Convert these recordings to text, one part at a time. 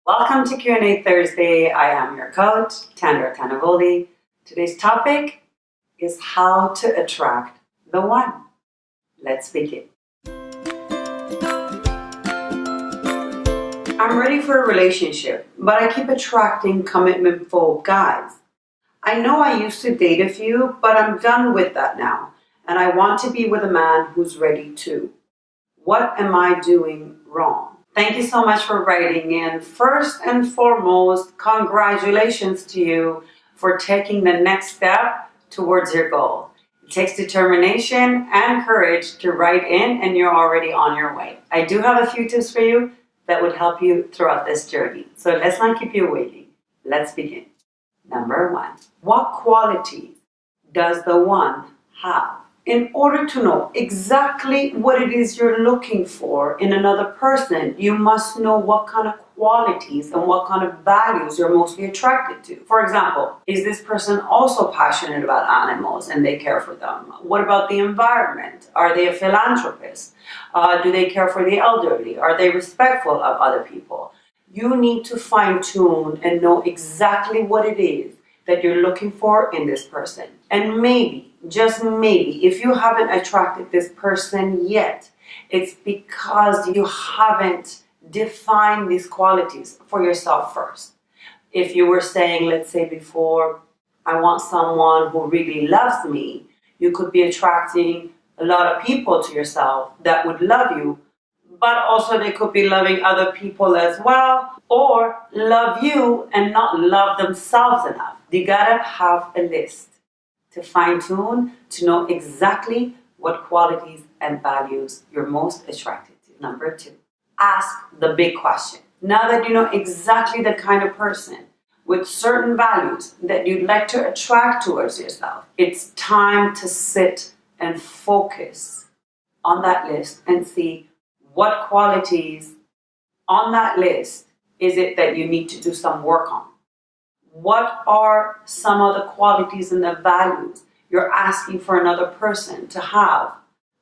Welcome to Q&A Thursday. I am your coach, Tandra Tanavoli. Today's topic is how to attract the one. Let's begin. I'm ready for a relationship, but I keep attracting commitment-phobe guys. I know I used to date a few, but I'm done with that now, and I want to be with a man who's ready too. What am I doing wrong? Thank you so much for writing in. First and foremost, congratulations to you for taking the next step towards your goal. It takes determination and courage to write in, and you're already on your way. I do have a few tips for you that would help you throughout this journey. So let's not keep you waiting. Let's begin. Number 1, what qualities does the one have? In order to know exactly what it is you're looking for in another person, you must know what kind of qualities and what kind of values you're mostly attracted to. For example, is this person also passionate about animals and they care for them? What about the environment? Are they a philanthropist? Do they care for the elderly? Are they respectful of other people? You need to fine-tune and know exactly what it is that you're looking for in this person. And maybe, just maybe, if you haven't attracted this person yet, it's because you haven't defined these qualities for yourself first. If you were saying, let's say before, I want someone who really loves me, you could be attracting a lot of people to yourself that would love you, but also they could be loving other people as well, or love you and not love themselves enough. You gotta have a list to fine-tune, to know exactly what qualities and values you're most attracted to. Number 2, ask the big question. Now that you know exactly the kind of person with certain values that you'd like to attract towards yourself, it's time to sit and focus on that list and see what qualities on that list is it that you need to do some work on. What are some of the qualities and the values you're asking for another person to have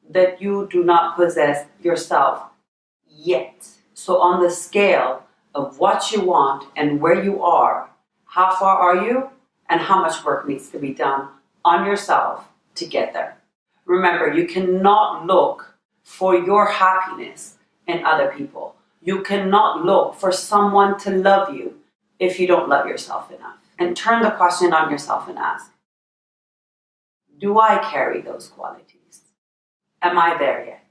that you do not possess yourself yet? So on the scale of what you want and where you are, how far are you and how much work needs to be done on yourself to get there? Remember, you cannot look for your happiness in other people. You cannot look for someone to love you if you don't love yourself enough. And turn the question on yourself and ask, do I carry those qualities? Am I there yet?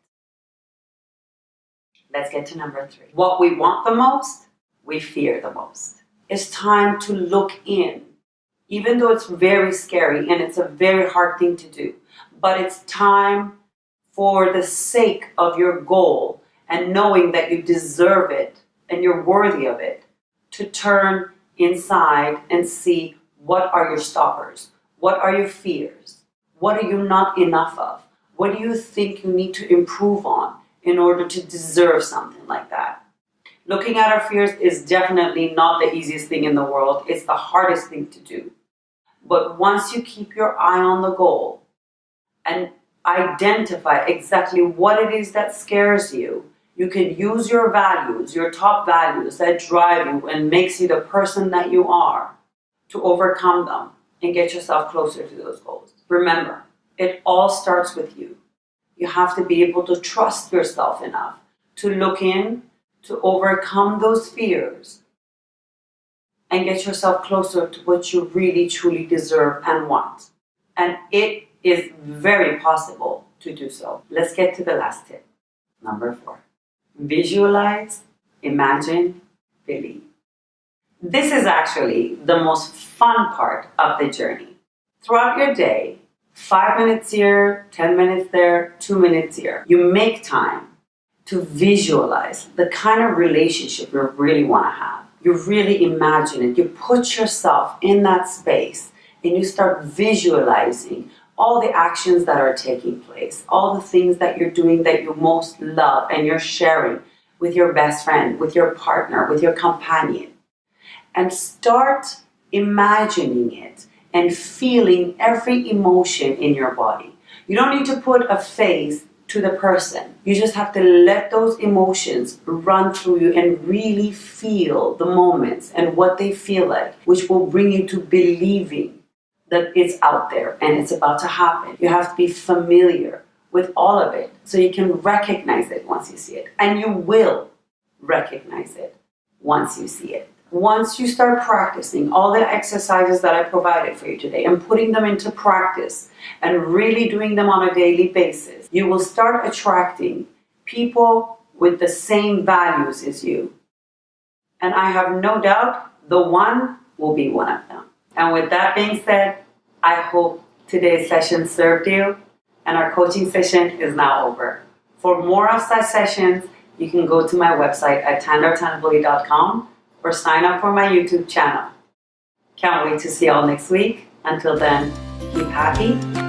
Let's get to number 3. What we want the most, we fear the most. It's time to look in, even though it's very scary and it's a very hard thing to do. But it's time, for the sake of your goal and knowing that you deserve it and you're worthy of it, to turn inside and see what are your stoppers, what are your fears, what are you not enough of, what do you think you need to improve on in order to deserve something like that. Looking at our fears is definitely not the easiest thing in the world. It's the hardest thing to do. But once you keep your eye on the goal and identify exactly what it is that scares you, you can use your values, your top values that drive you and makes you the person that you are, to overcome them and get yourself closer to those goals. Remember, it all starts with you. You have to be able to trust yourself enough to look in, to overcome those fears and get yourself closer to what you really truly deserve and want. And it is very possible to do so. Let's get to the last tip. Number 4. Visualize, imagine, believe. This is actually the most fun part of the journey. Throughout your day, 5 minutes here, 10 minutes there, 2 minutes here, you make time to visualize the kind of relationship you really want to have. You really imagine it. You put yourself in that space and you start visualizing all the actions that are taking place, all the things that you're doing that you most love and you're sharing with your best friend, with your partner, with your companion. And start imagining it and feeling every emotion in your body. You don't need to put a face to the person. You just have to let those emotions run through you and really feel the moments and what they feel like, which will bring you to believing that it's out there and it's about to happen. You have to be familiar with all of it so you can recognize it once you see it. And you will recognize it once you see it. Once you start practicing all the exercises that I provided for you today and putting them into practice and really doing them on a daily basis, you will start attracting people with the same values as you. And I have no doubt the one will be one of them. And with that being said, I hope today's session served you, and our coaching session is now over. For more of such sessions, you can go to my website at tandartanaboli.com or sign up for my YouTube channel. Can't wait to see you all next week. Until then, keep happy